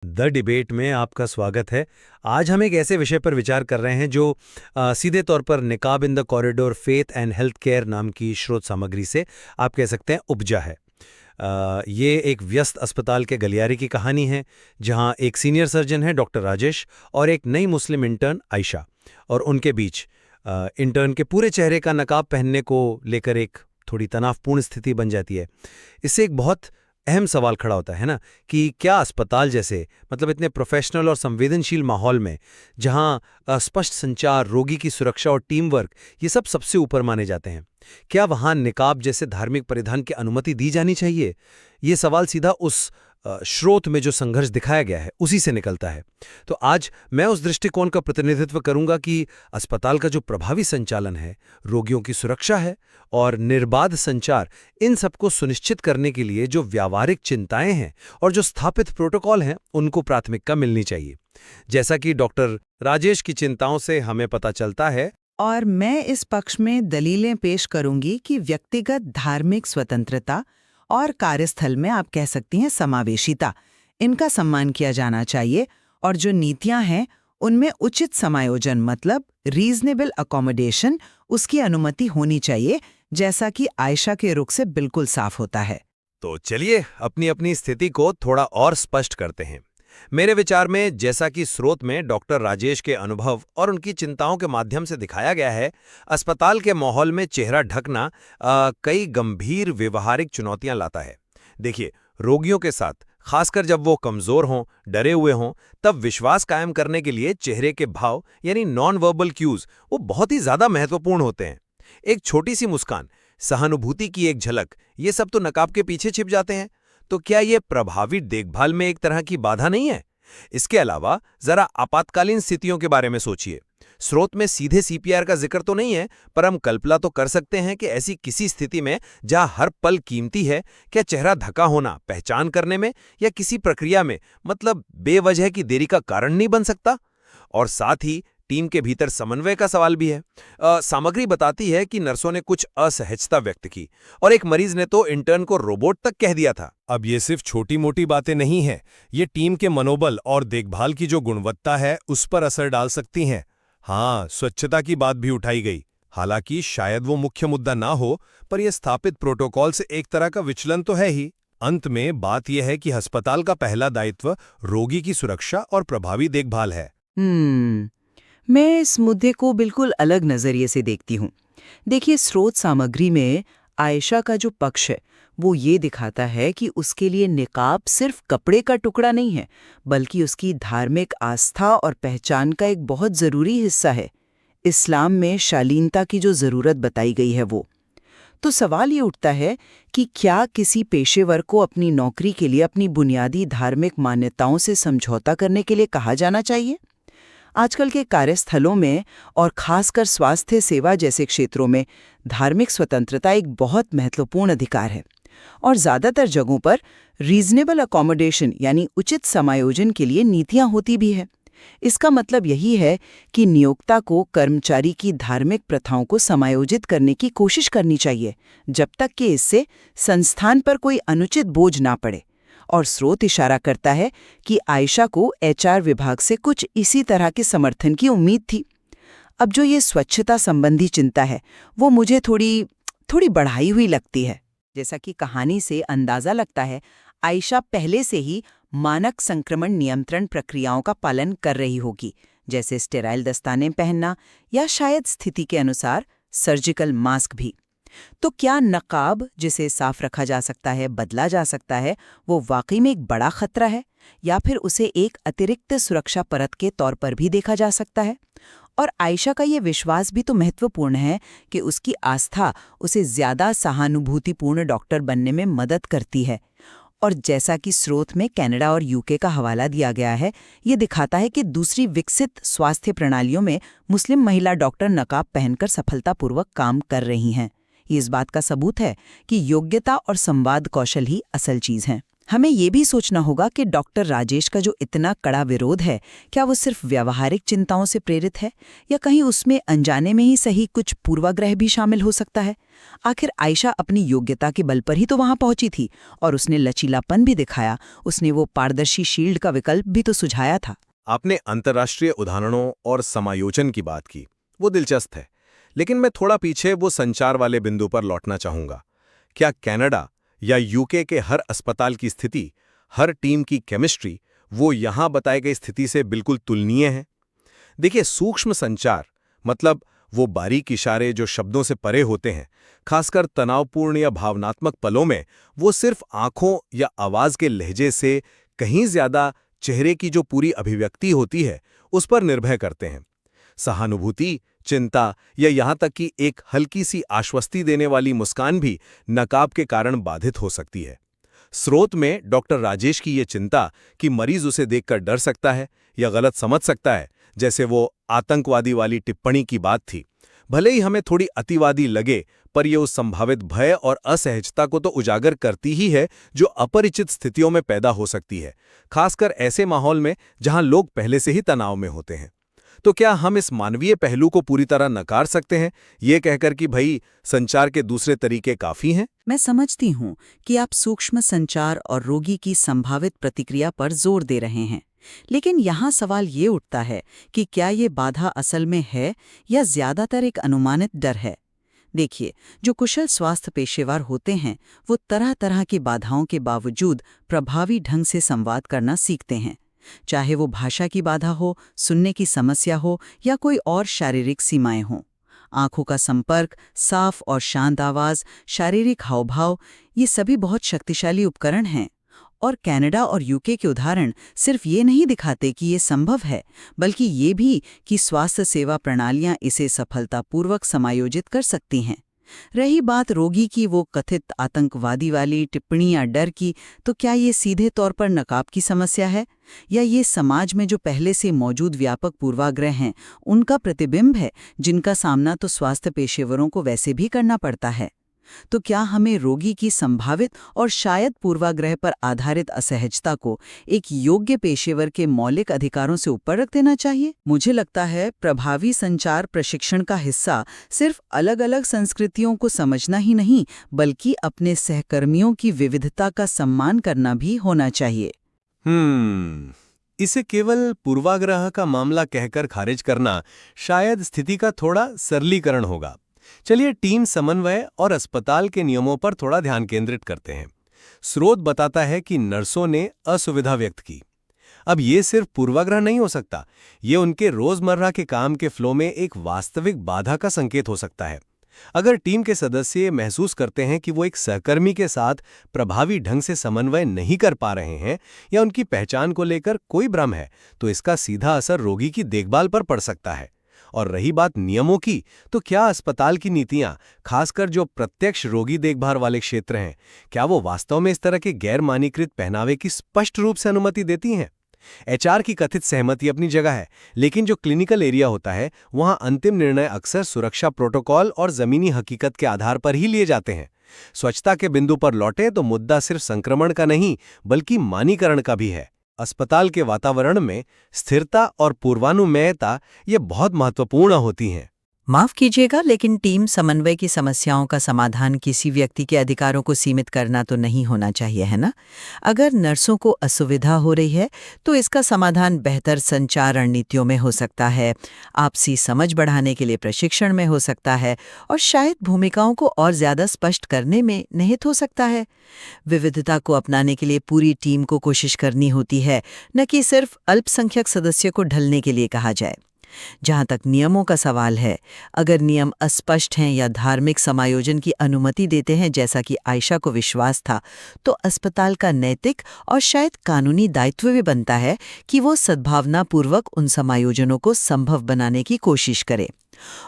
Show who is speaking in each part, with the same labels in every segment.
Speaker 1: The debate में आपका स्वागत है। आज हम एक ऐसे विषय पर विचार कर रहे हैं जो सीधे तौर पर निकाब in the corridor faith and health care नाम की स्रोत सामग्री से आप कह सकते हैं उपजा है। ये एक व्यस्त अस्पताल के गलियारे की कहानी है, जहां एक सीनियर सर्जन है डॉक्टर राजेश और एक नई मुस्लिम इंटर्न आयशा, और उनके बीच इंटर्न के पूरे चेहरे का नकाब पहनने को लेकर एक थोड़ी तनावपूर्ण स्थिति बन जाती है। इससे एक बहुत अहम सवाल खड़ा होता है ना, कि क्या अस्पताल जैसे इतने प्रोफेशनल और संवेदनशील माहौल में, जहां स्पष्ट संचार, रोगी की सुरक्षा और टीम वर्क ये सब सबसे ऊपर माने जाते हैं, क्या वहां निकाब जैसे धार्मिक परिधान की अनुमति दी जानी चाहिए? ये सवाल सीधा उस स्रोत में जो संघर्ष दिखाया गया है उसी से निकलता है। तो आज मैं उस दृष्टिकोण का प्रतिनिधित्व करूंगा कि अस्पताल का जो प्रभावी संचालन है, रोगियों की सुरक्षा है और निर्बाध संचार, इन सबको सुनिश्चित करने के लिए जो व्यावहारिक चिंताएं हैं और जो स्थापित प्रोटोकॉल हैं, उनको प्राथमिकता मिलनी चाहिए। जैसा कि डॉक्टर राजेश की चिंताओं से हमें पता चलता है,
Speaker 2: और मैं इस पक्ष में दलीलें पेश करूंगी कि व्यक्तिगत धार्मिक स्वतंत्रता और कार्यस्थल में आप कह सकती हैं समावेशिता, इनका सम्मान किया जाना चाहिए, और जो नीतियां हैं उनमें उचित समायोजन रीजनेबल अकोमोडेशन, उसकी अनुमति होनी चाहिए, जैसा कि आयशा के रुख से बिल्कुल साफ होता है।
Speaker 1: तो चलिए अपनी अपनी स्थिति को थोड़ा और स्पष्ट करते हैं। मेरे विचार में, जैसा कि स्रोत में डॉक्टर राजेश के अनुभव और उनकी चिंताओं के माध्यम से दिखाया गया है, अस्पताल के माहौल में चेहरा ढकना कई गंभीर व्यवहारिक चुनौतियां लाता है। देखिए, रोगियों के साथ, खासकर जब वो कमजोर हों, डरे हुए हों, तब विश्वास कायम करने के लिए चेहरे के भाव यानी नॉन वर्बल क्यूज वो बहुत ही ज्यादा महत्वपूर्ण होते हैं। एक छोटी सी मुस्कान, सहानुभूति की एक झलक, ये सब तो नकाब के पीछे छिप जाते हैं। तो क्या ये प्रभावी देखभाल में एक तरह की बाधा नहीं है? इसके अलावा जरा आपातकालीन स्थितियों के बारे में सोचिए। स्रोत में सीधे सीपीआर का जिक्र तो नहीं है, पर हम कल्पना तो कर सकते हैं कि ऐसी किसी स्थिति में जहां हर पल कीमती है, क्या चेहरा ढका होना पहचान करने में या किसी प्रक्रिया में बेवजह की देरी का कारण नहीं बन सकता? और साथ ही टीम के भीतर समन्वय का सवाल भी है। सामग्री बताती है कि नर्सों ने कुछ असहजता व्यक्त की और एक मरीज ने तो इंटर्न को रोबोट तक कह दिया था।
Speaker 3: अब ये सिर्फ छोटी मोटी बातें नहीं हैं, ये टीम के मनोबल और देखभाल की जो गुणवत्ता है उस पर असर डाल सकती हैं। हाँ, स्वच्छता की बात भी उठाई गई। हालांकि शायद वो मुख्य मुद्दा ना हो, पर यह स्थापित प्रोटोकॉल से एक तरह का विचलन तो है ही। अंत में बात यह है कि अस्पताल का पहला दायित्व रोगी की सुरक्षा और प्रभावी देखभाल है।
Speaker 2: मैं इस मुद्दे को बिल्कुल अलग नजरिए से देखती हूँ। देखिए, स्रोत सामग्री में आयशा का जो पक्ष है वो ये दिखाता है कि उसके लिए निकाब सिर्फ कपड़े का टुकड़ा नहीं है, बल्कि उसकी धार्मिक आस्था और पहचान का एक बहुत ज़रूरी हिस्सा है। इस्लाम में शालीनता की जो ज़रूरत बताई गई है वो। तो सवाल ये उठता है कि क्या किसी पेशेवर को अपनी नौकरी के लिए अपनी बुनियादी धार्मिक मान्यताओं से समझौता करने के लिए कहा जाना चाहिए? आजकल के कार्यस्थलों में और खासकर स्वास्थ्य सेवा जैसे क्षेत्रों में धार्मिक स्वतंत्रता एक बहुत महत्वपूर्ण अधिकार है, और ज़्यादातर जगहों पर रीजनेबल अकोमोडेशन यानी उचित समायोजन के लिए नीतियां होती भी है। इसका मतलब यही है कि नियोक्ता को कर्मचारी की धार्मिक प्रथाओं को समायोजित करने की कोशिश करनी चाहिए, जब तक कि इससे संस्थान पर कोई अनुचित बोझ ना पड़े। और स्रोत इशारा करता है कि आयशा को एचआर विभाग से कुछ इसी तरह के समर्थन की उम्मीद थी। अब जो ये स्वच्छता संबंधी चिंता है वो मुझे थोड़ी बढ़ाई हुई लगती है। जैसा कि कहानी से अंदाजा लगता है, आयशा पहले से ही मानक संक्रमण नियंत्रण प्रक्रियाओं का पालन कर रही होगी, जैसे स्टेराइल दस्ताने पहनना या शायद स्थिति के अनुसार सर्जिकल मास्क भी। तो क्या नकाब, जिसे साफ रखा जा सकता है, बदला जा सकता है, वो वाकई में एक बड़ा खतरा है, या फिर उसे एक अतिरिक्त सुरक्षा परत के तौर पर भी देखा जा सकता है? और आयशा का ये विश्वास भी तो महत्वपूर्ण है कि उसकी आस्था उसे ज्यादा सहानुभूतिपूर्ण डॉक्टर बनने में मदद करती है। और जैसा कि स्रोत में कनाडा और यूके का हवाला दिया गया है, ये दिखाता है कि दूसरी विकसित स्वास्थ्य प्रणालियों में मुस्लिम महिला डॉक्टर नकाब पहनकर सफलतापूर्वक काम कर रही हैं। ये इस बात का सबूत है कि योग्यता और संवाद कौशल ही असल चीज है। हमें ये भी सोचना होगा कि डॉक्टर राजेश का जो इतना कड़ा विरोध है, क्या वो सिर्फ व्यावहारिक चिंताओं से प्रेरित है या कहीं उसमें अनजाने में ही सही कुछ पूर्वाग्रह भी शामिल हो सकता है। आखिर आयशा अपनी योग्यता के बल पर ही तो वहां पहुंची थी और उसने लचीलापन भी दिखाया, उसने वो पारदर्शी शील्ड का विकल्प भी तो सुझाया था।
Speaker 3: आपने अंतर्राष्ट्रीय उदाहरणों और समायोजन की बात की, वो दिलचस्प है। लेकिन मैं थोड़ा पीछे वो संचार वाले बिंदु पर लौटना चाहूंगा। क्या कनाडा या यूके के हर अस्पताल की स्थिति, हर टीम की केमिस्ट्री, वो यहां बताई गई स्थिति से बिल्कुल तुलनीय है? देखिए, सूक्ष्म संचार मतलब वो बारीक इशारे जो शब्दों से परे होते हैं, खासकर तनावपूर्ण या भावनात्मक पलों में, वो सिर्फ आंखों या आवाज के लहजे से कहीं ज्यादा चेहरे की जो पूरी अभिव्यक्ति होती है उस पर निर्भर करते हैं। सहानुभूति, चिंता या यहां तक कि एक हल्की सी आश्वस्ति देने वाली मुस्कान भी नकाब के कारण बाधित हो सकती है। स्रोत में डॉक्टर राजेश की ये चिंता कि मरीज उसे देखकर डर सकता है या गलत समझ सकता है, जैसे वो आतंकवादी वाली टिप्पणी की बात थी, भले ही हमें थोड़ी अतिवादी लगे, पर यह उस संभावित भय और असहजता को तो उजागर करती ही है जो अपरिचित स्थितियों में पैदा हो सकती है, खासकर ऐसे माहौल में जहां लोग पहले से ही तनाव में होते हैं। तो क्या हम इस मानवीय पहलू को पूरी तरह नकार सकते हैं, ये कहकर कि भाई संचार के दूसरे तरीके काफी हैं?
Speaker 2: मैं समझती हूँ कि आप सूक्ष्म संचार और रोगी की संभावित प्रतिक्रिया पर जोर दे रहे हैं, लेकिन यहाँ सवाल ये उठता है कि क्या ये बाधा असल में है या ज्यादातर एक अनुमानित डर है। देखिए, जो कुशल स्वास्थ्य पेशेवर होते हैं वो तरह तरह की बाधाओं के बावजूद प्रभावी ढंग से संवाद करना सीखते हैं, चाहे वो भाषा की बाधा हो, सुनने की समस्या हो या कोई और शारीरिक सीमाएं हों। आंखों का संपर्क, साफ और शांत आवाज, शारीरिक हावभाव, ये सभी बहुत शक्तिशाली उपकरण हैं। और कनाडा और यूके के उदाहरण सिर्फ ये नहीं दिखाते कि ये संभव है, बल्कि ये भी कि स्वास्थ्य सेवा प्रणालियां इसे सफलतापूर्वक समायोजित कर सकती हैं। रही बात रोगी की वो कथित आतंकवादी वाली टिप्पणी या डर की, तो क्या ये सीधे तौर पर नकाब की समस्या है या ये समाज में जो पहले से मौजूद व्यापक पूर्वाग्रह हैं उनका प्रतिबिंब है, जिनका सामना तो स्वास्थ्य पेशेवरों को वैसे भी करना पड़ता है? तो क्या हमें रोगी की संभावित और शायद पूर्वाग्रह पर आधारित असहजता को एक योग्य पेशेवर के मौलिक अधिकारों से ऊपर रख देना चाहिए? मुझे लगता है प्रभावी संचार प्रशिक्षण का हिस्सा सिर्फ अलग-अलग संस्कृतियों को समझना ही नहीं, बल्कि अपने सहकर्मियों की विविधता का सम्मान करना भी होना चाहिए।
Speaker 3: इसे केवल पूर्वाग्रह का मामला कहकर खारिज करना शायद स्थिति का थोड़ा सरलीकरण होगा। चलिए टीम समन्वय और अस्पताल के नियमों पर थोड़ा ध्यान केंद्रित करते हैं। स्रोत बताता है कि नर्सों ने असुविधा व्यक्त की। अब ये सिर्फ पूर्वाग्रह नहीं हो सकता, ये उनके रोजमर्रा के काम के फ्लो में एक वास्तविक बाधा का संकेत हो सकता है। अगर टीम के सदस्य महसूस करते हैं कि वो एक सहकर्मी के साथ प्रभावी ढंग से समन्वय नहीं कर पा रहे हैं या उनकी पहचान को लेकर कोई भ्रम है, तो इसका सीधा असर रोगी की देखभाल पर पड़ सकता है। और रही बात नियमों की, तो क्या अस्पताल की नीतियां, खासकर जो प्रत्यक्ष रोगी देखभाल वाले क्षेत्र हैं, क्या वो वास्तव में इस तरह के गैर मानकीकृत पहनावे की स्पष्ट रूप से अनुमति देती हैं? एचआर की कथित सहमति अपनी जगह है, लेकिन जो क्लिनिकल एरिया होता है वहां अंतिम निर्णय अक्सर सुरक्षा प्रोटोकॉल और जमीनी हकीकत के आधार पर ही लिए जाते हैं। स्वच्छता के बिंदु पर लौटे तो मुद्दा सिर्फ संक्रमण का नहीं, बल्कि मानीकरण का भी है। अस्पताल के वातावरण में स्थिरता और पूर्वानुमेयता ये बहुत महत्वपूर्ण होती हैं।
Speaker 2: माफ कीजिएगा, लेकिन टीम समन्वय की समस्याओं का समाधान किसी व्यक्ति के अधिकारों को सीमित करना तो नहीं होना चाहिए, है ना? अगर नर्सों को असुविधा हो रही है तो इसका समाधान बेहतर संचार रणनीतियों में हो सकता है, आपसी समझ बढ़ाने के लिए प्रशिक्षण में हो सकता है और शायद भूमिकाओं को और ज्यादा स्पष्ट करने में निहित हो सकता है। विविधता को अपनाने के लिए पूरी टीम को कोशिश करनी होती है, न कि सिर्फ अल्पसंख्यक सदस्य को ढलने के लिए कहा जाए। जहां तक नियमों का सवाल है, अगर नियम अस्पष्ट हैं या धार्मिक समायोजन की अनुमति देते हैं जैसा कि आयशा को विश्वास था, तो अस्पताल का नैतिक और शायद कानूनी दायित्व भी बनता है कि वो सद्भावनापूर्वक उन समायोजनों को संभव बनाने की कोशिश करे।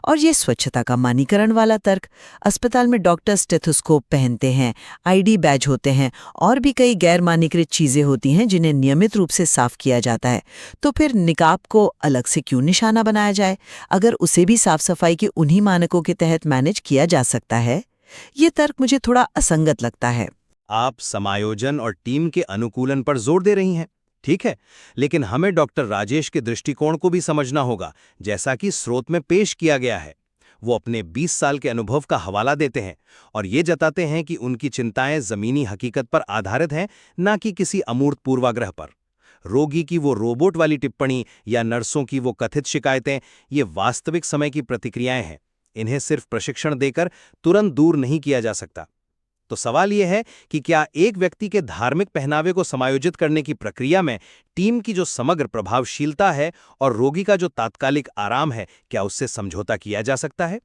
Speaker 2: और ये स्वच्छता का मानीकरण वाला तर्क, अस्पताल में डॉक्टर स्टेथोस्कोप पहनते हैं, आईडी बैज होते हैं और भी कई गैर मानीकृत चीजें होती हैं जिन्हें नियमित रूप से साफ किया जाता है, तो फिर निकाब को अलग से क्यों निशाना बनाया जाए, अगर उसे भी साफ सफाई के उन्हीं मानकों के तहत मैनेज किया जा सकता है? ये तर्क मुझे थोड़ा असंगत लगता है।
Speaker 1: आप समायोजन और टीम के अनुकूलन पर जोर दे रही हैं, ठीक है, लेकिन हमें डॉक्टर राजेश के दृष्टिकोण को भी समझना होगा, जैसा कि स्रोत में पेश किया गया है। वो अपने 20 साल के अनुभव का हवाला देते हैं और ये जताते हैं कि उनकी चिंताएं जमीनी हकीकत पर आधारित हैं, न कि किसी अमूर्त पूर्वाग्रह पर। रोगी की वो रोबोट वाली टिप्पणी या नर्सों की वो कथित शिकायतें, ये वास्तविक समय की प्रतिक्रियाएं हैं। इन्हें सिर्फ प्रशिक्षण देकर तुरंत दूर नहीं किया जा सकता। तो सवाल यह है कि क्या एक व्यक्ति के धार्मिक पहनावे को समायोजित करने की प्रक्रिया में टीम की जो समग्र प्रभावशीलता है और रोगी का जो तात्कालिक आराम है, क्या उससे समझौता किया जा सकता है?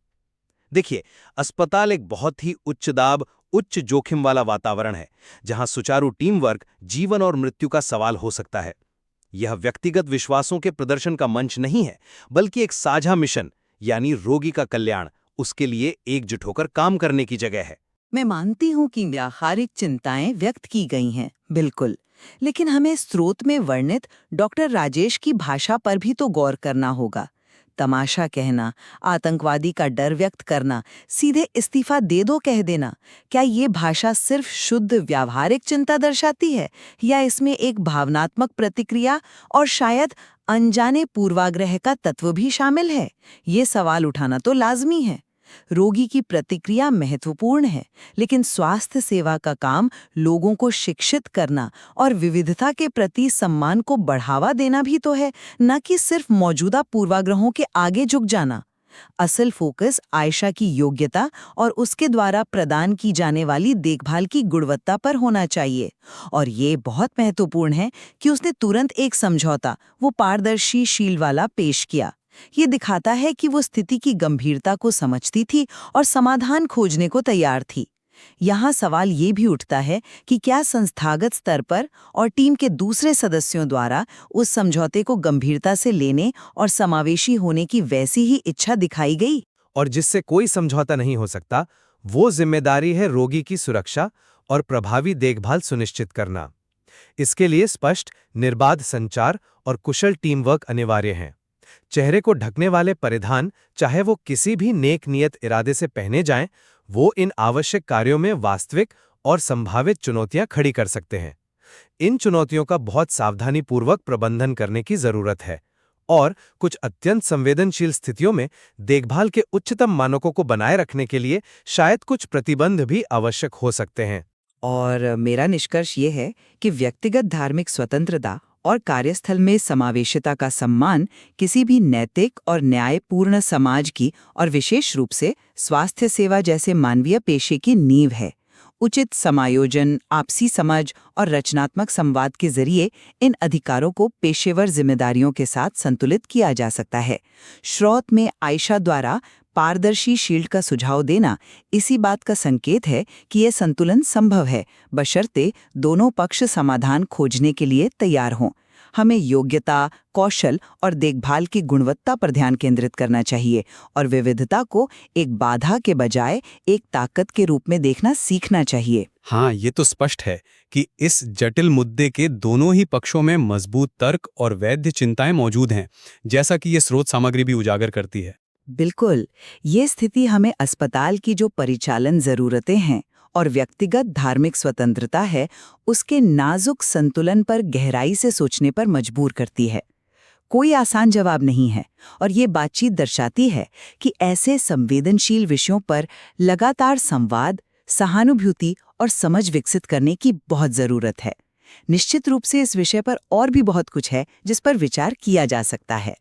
Speaker 1: देखिए, अस्पताल एक बहुत ही उच्च दाब, उच्च जोखिम वाला वातावरण है, जहां सुचारू टीम वर्क जीवन और मृत्यु का सवाल हो सकता है। यह व्यक्तिगत विश्वासों के प्रदर्शन का मंच नहीं है, बल्कि एक साझा मिशन, यानी रोगी का कल्याण, उसके लिए एकजुट होकर काम करने की जगह है।
Speaker 2: मैं मानती हूँ कि व्यावहारिक चिंताएं व्यक्त की गई हैं, बिल्कुल, लेकिन हमें स्रोत में वर्णित डॉक्टर राजेश की भाषा पर भी तो गौर करना होगा। तमाशा कहना, आतंकवादी का डर व्यक्त करना, सीधे इस्तीफा दे दो कह देना, क्या ये भाषा सिर्फ शुद्ध व्यावहारिक चिंता दर्शाती है या इसमें एक भावनात्मक प्रतिक्रिया और शायद अनजाने पूर्वाग्रह का तत्व भी शामिल है? ये सवाल उठाना तो लाजमी है। रोगी की प्रतिक्रिया महत्वपूर्ण है, लेकिन स्वास्थ्य सेवा का काम लोगों को शिक्षित करना और विविधता के प्रति सम्मान को बढ़ावा देना भी तो है, न कि सिर्फ मौजूदा पूर्वाग्रहों के आगे झुक जाना। असल फोकस आयशा की योग्यता और उसके द्वारा प्रदान की जाने वाली देखभाल की गुणवत्ता पर होना चाहिए। और ये बहुत महत्वपूर्ण है कि उसने तुरंत एक समझौता, वो पारदर्शी शील वाला, पेश किया। ये दिखाता है कि वो स्थिति की गंभीरता को समझती थी और समाधान खोजने को तैयार थी। यहाँ सवाल ये भी उठता है कि क्या संस्थागत स्तर पर और टीम के दूसरे सदस्यों द्वारा उस समझौते को गंभीरता से लेने और समावेशी होने की वैसी ही इच्छा दिखाई गई?
Speaker 3: और जिससे कोई समझौता नहीं हो सकता, वो जिम्मेदारी है रोगी की सुरक्षा और प्रभावी देखभाल सुनिश्चित करना। इसके लिए स्पष्ट, निर्बाध संचार और कुशल टीम वर्क अनिवार्य हैं। चेहरे को ढकने वाले परिधान, चाहे वो किसी भी नेक नियत इरादे से पहने जाएं, वो इन आवश्यक कार्यों में वास्तविक और संभावित चुनौतियां खड़ी कर सकते हैं। इन चुनौतियों का बहुत सावधानीपूर्वक प्रबंधन करने की जरूरत है और कुछ अत्यंत संवेदनशील स्थितियों में देखभाल के उच्चतम मानकों को बनाए रखने के लिए शायद कुछ प्रतिबंध भी आवश्यक हो सकते हैं।
Speaker 2: और मेरा निष्कर्ष ये है कि व्यक्तिगत धार्मिक स्वतंत्रता और कार्यस्थल में समावेशिता का सम्मान किसी भी नैतिक और न्यायपूर्ण समाज की और विशेष रूप से स्वास्थ्य सेवा जैसे मानवीय पेशे की नींव है। उचित समायोजन, आपसी समझ और रचनात्मक संवाद के जरिए इन अधिकारों को पेशेवर जिम्मेदारियों के साथ संतुलित किया जा सकता है। स्रोत में आयशा द्वारा पारदर्शी शील्ड का सुझाव देना इसी बात का संकेत है कि यह संतुलन संभव है, बशर्ते दोनों पक्ष समाधान खोजने के लिए तैयार हों। हमें योग्यता, कौशल और देखभाल की गुणवत्ता पर ध्यान केंद्रित करना चाहिए और विविधता को एक बाधा के बजाय एक ताकत के रूप में देखना सीखना चाहिए।
Speaker 4: हाँ, ये तो स्पष्ट है कि इस जटिल मुद्दे के दोनों ही पक्षों में मजबूत तर्क और वैध चिंताएं मौजूद हैं, जैसा कि ये स्रोत सामग्री भी उजागर करती है।
Speaker 2: बिल्कुल, ये स्थिति हमें अस्पताल की जो परिचालन जरूरतें हैं और व्यक्तिगत धार्मिक स्वतंत्रता है, उसके नाजुक संतुलन पर गहराई से सोचने पर मजबूर करती है। कोई आसान जवाब नहीं है और ये बातचीत दर्शाती है कि ऐसे संवेदनशील विषयों पर लगातार संवाद, सहानुभूति और समझ विकसित करने की बहुत जरूरत है। निश्चित रूप से इस विषय पर और भी बहुत कुछ है जिस पर विचार किया जा सकता है।